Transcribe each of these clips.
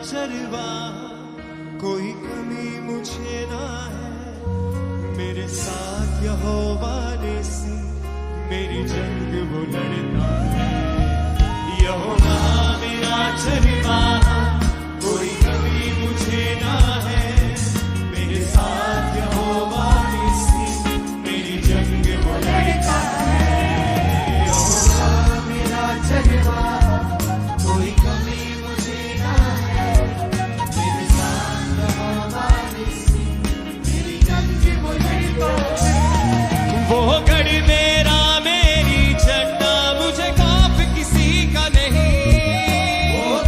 चरवा कोई कमी मुझे ना है। मेरे साथ यहोवा निस्सी मेरी जंग वो लड़ता है। यहोवा मेरा चरवा कोई कमी मुझे ना है। मेरे साथ यहोवा निस्सी मेरी जंग वो लड़ता है। यहोवा मेरा चरवा कोई कमी मुझे ना है। मेरे साथ यहोवा निस्सी मेरी जंग वो लड़ता है। वो गढ़ मेरा मेरी झंडा मुझे खौफ किसी का नहीं। वो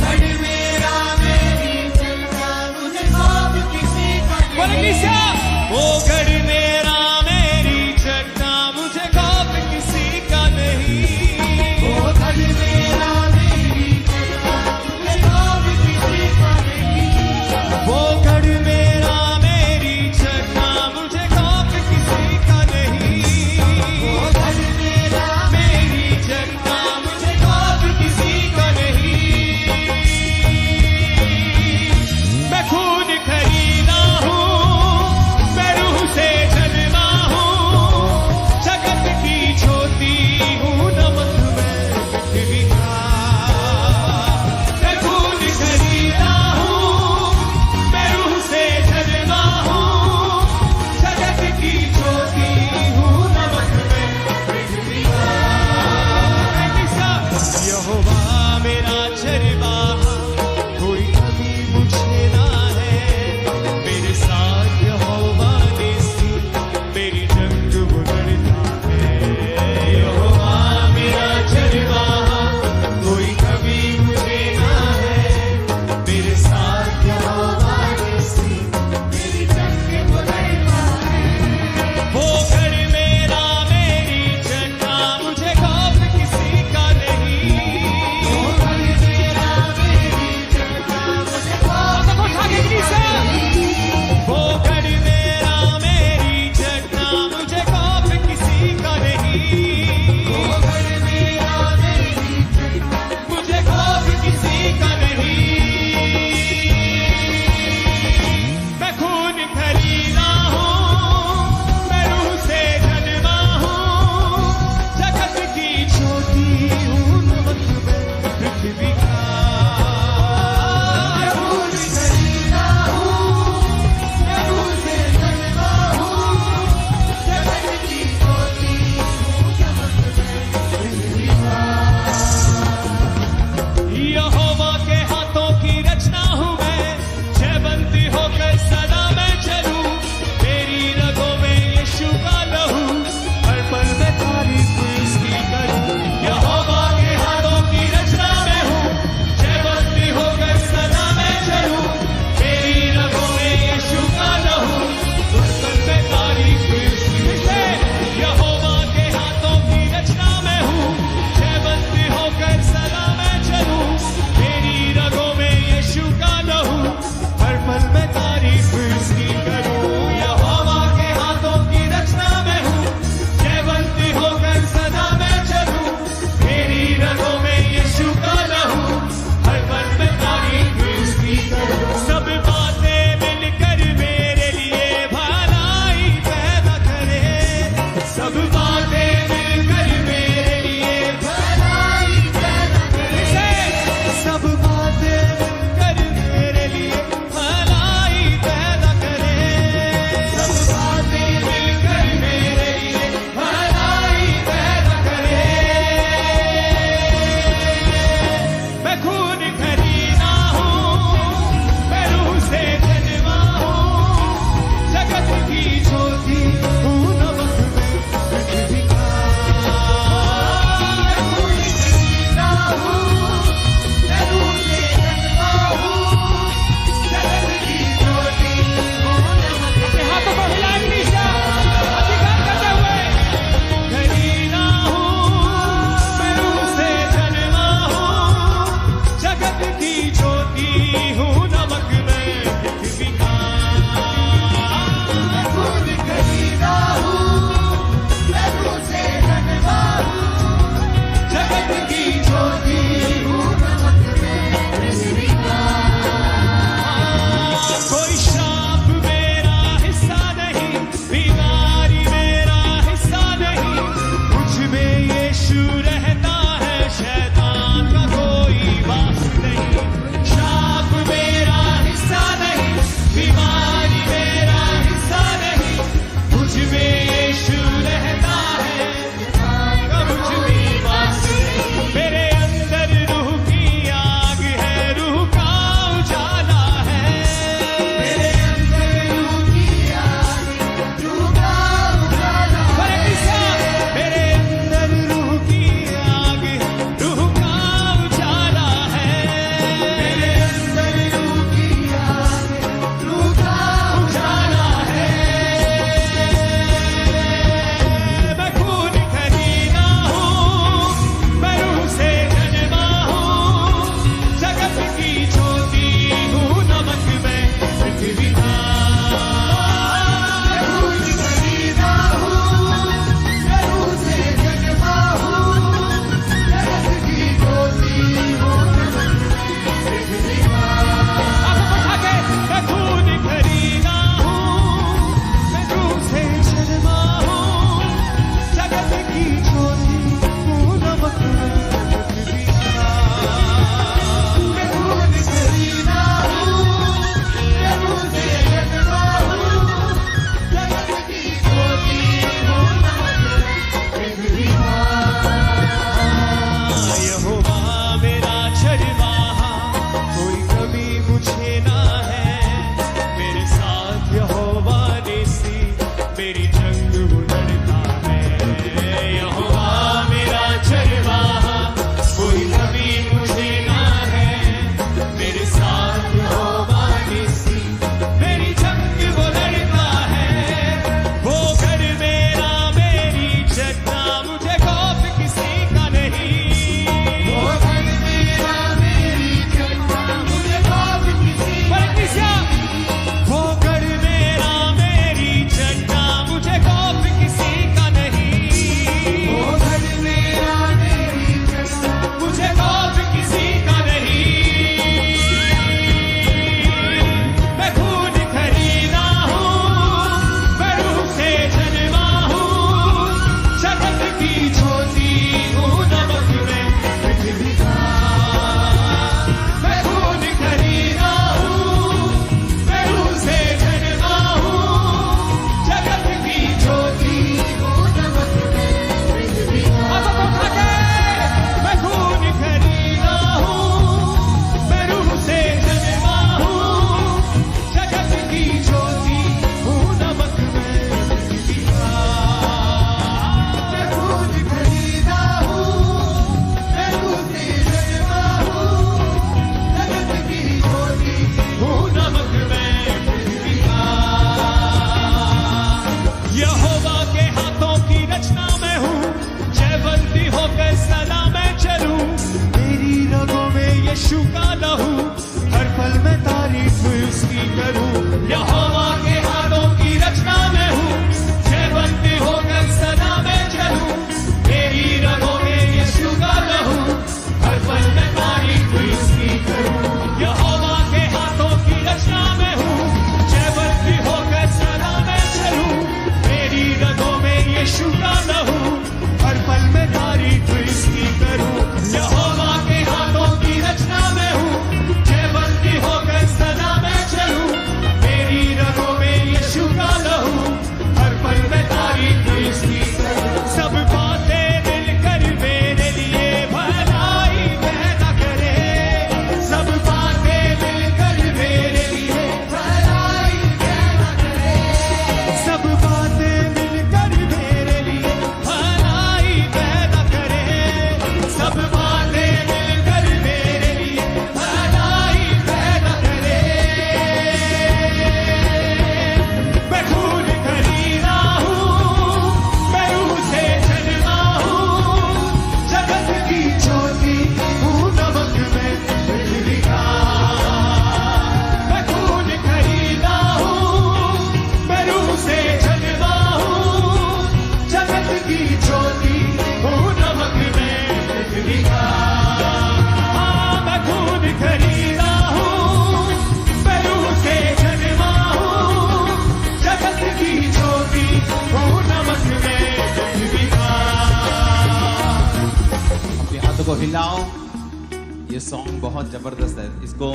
सॉन्ग बहुत जबरदस्त है। इसको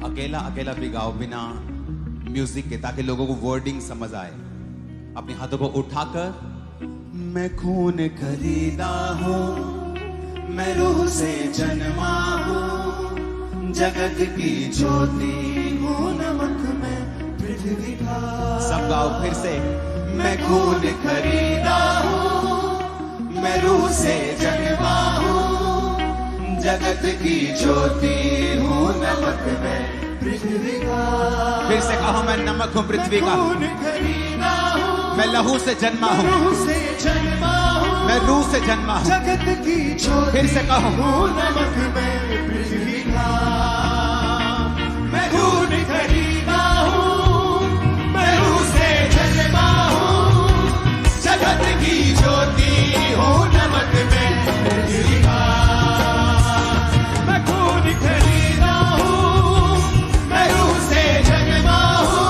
अकेला अकेला भी गाओ बिना म्यूजिक के, ताकि लोगों को वर्डिंग समझ आए। अपने हाथों को उठाकर मैं खून खरीदा हूँ, मैं रूह से जन्मा हूँ, जगत की ज्योति हूँ, नमक में पृथ्वी का। सब गाओ फिर से। मैं खून खरीदा हूँ, मैं रूह से जन्मा हूँ, जगत की ज्योति हूँ, नमक में पृथ्वी का। फिर से कहो मैं नमक हूँ पृथ्वी का। खून खरीदा हूँ, मैं लहू से जन्मा हूँ, रूह से जन्मा हूँ, मैं रूह से जन्मा हूँ, जगत की ज्योति। फिर से कहो नमक में पृथ्वी का। मैं खून खरीदा हूँ, मैं रूह से जन्मा हूँ, जगत की ज्योति हूँ, नमक में पृथ्वी का। मैं खून खरीदा हूँ, मैं रूह से जन्मा हूँ,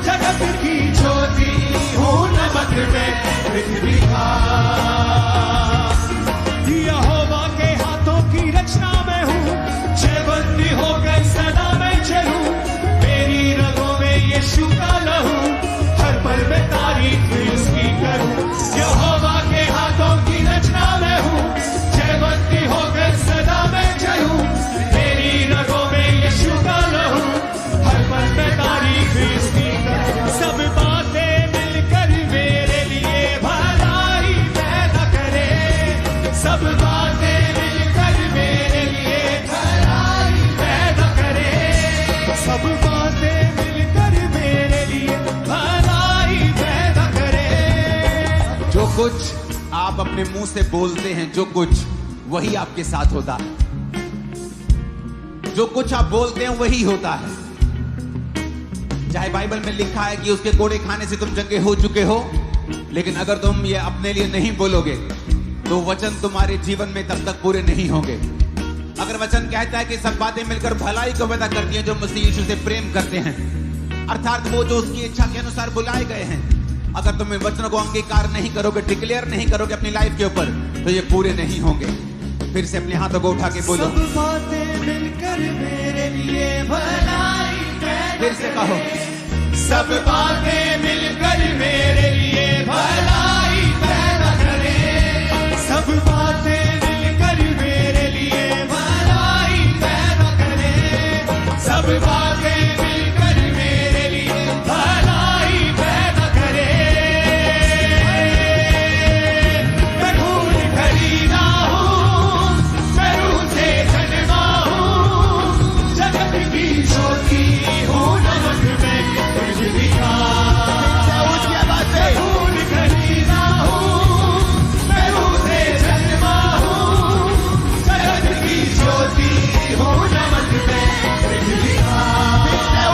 जगत की ज्योति हूँ, नमक में पृथ्वी का। यहोवा के हाथों की रचना में हूँ, जयवंती होकर सदा मैं चलूं, मेरी रगों में यीशु का लहू, हर पल में तारीफ उसकी करूं। यहोवा के हाथों की रचना में हूँ, जयवंती होकर सदा मैं चलूं, मेरी रगों में यीशु का लहू, हर पल में तारीफ उसकी करूं। सब बातें मिलकर मेरे लिए भलाई पैदा करे, सब बातें मिलकर मेरे लिए भलाई पैदा करे, सब बातें मिलकर मेरे लिए भलाई पैदा करे। जो कुछ आप अपने मुंह से बोलते हैं, जो कुछ वही आपके साथ होता है। जो कुछ आप बोलते हैं वही होता है। चाहे बाइबल में लिखा है कि उसके कोड़े खाने से तुम चंगे हो चुके हो, लेकिन अगर तुम ये अपने लिए नहीं बोलोगे तो वचन तुम्हारे जीवन में तब तक पूरे नहीं होंगे। अगर वचन कहता है कि सब बातें मिलकर भलाई को पैदा करती हैं जो मसीह यीशु से प्रेम करते हैं, अर्थात वो जो उसकी इच्छा के अनुसार बुलाए गए हैं, अगर तुम इन वचनों को अंगीकार नहीं करोगे, डिक्लेयर नहीं करोगे अपनी लाइफ के ऊपर, तो ये पूरे नहीं होंगे। फिर से अपने हाथों को उठा के बोलो सब बातें मिलकर मेरे लिए भलाई पैदा। फिर से कहो सब बातें मिलकर मेरे लिए भलाई पैदा करे, सब बातें मिलकर मेरे लिए भलाई पैदा करे, सब बातें मिलकर मेरे लिए भलाई पैदा करे। मैं खून खरीदा हूँ, मैं रूह से जन्मा हूँ, जगत की ज्योति हूँ, नमक में पृथ्वी का। उसकी आवाज से खून खरीदा हूँ, मैं रूह से जन्मा हूँ, जगत की ज्योति हूँ, नमक में पृथ्वी का।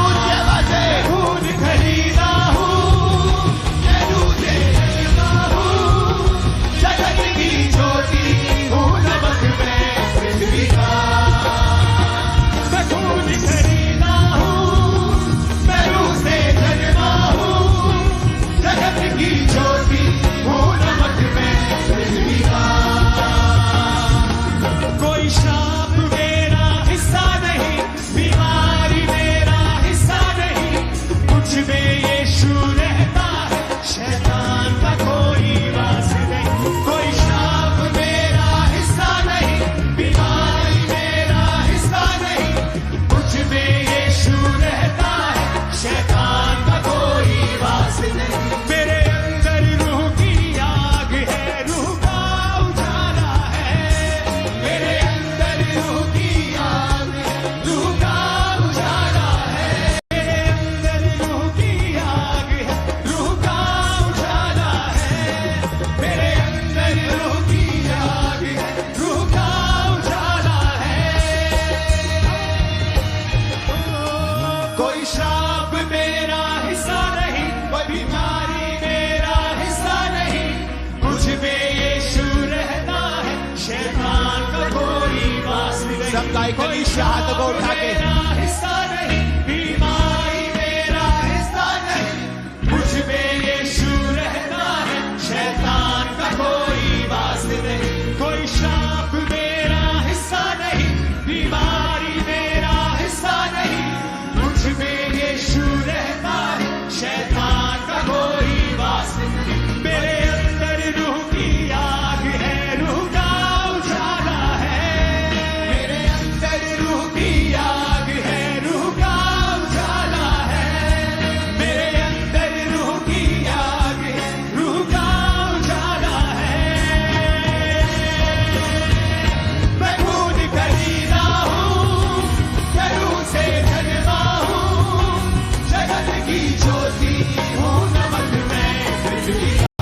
उसकी आवाज से खून खरीदा हूँ, मैं रूह से जन्मा हूँ, जगत की ज्योति हूँ, नमक में पृथ्वी का। मैं खून खरीदा हूँ, मैं रूह से जन्मा हूँ, जगत की ज्योति हूँ, नमक में पृथ्वी का। कोई श्राप मेरा हिस्सा नहीं, बीमारी मेरा हिस्सा नहीं, कुछ में यीशु रहता है, शैतान का कोई वास नहीं। कोई श्राप मेरा हिस्सा नहीं, बीमारी मेरा हिस्सा नहीं, कुछ में यीशु रहता है, शैतान का कोई वास नहीं। मेरे अंदर रूह की आग है, रूह का उजाला है, मेरे अंदर रूह की आग है, रूह का उजाला है, मेरे अंदर रूह की आग है, रूह का उजाला है, मेरे अंदर रूह की आग है, रूह का उजाला है। कोई श्राप मेरा हिस्सा नहीं, कोई बीमारी मेरा हिस्सा नहीं, कुछ में यीशु रहता है, शैतान का कोई वास नहीं। सब गाय को हाथों को उठा के हिस्सा नहीं,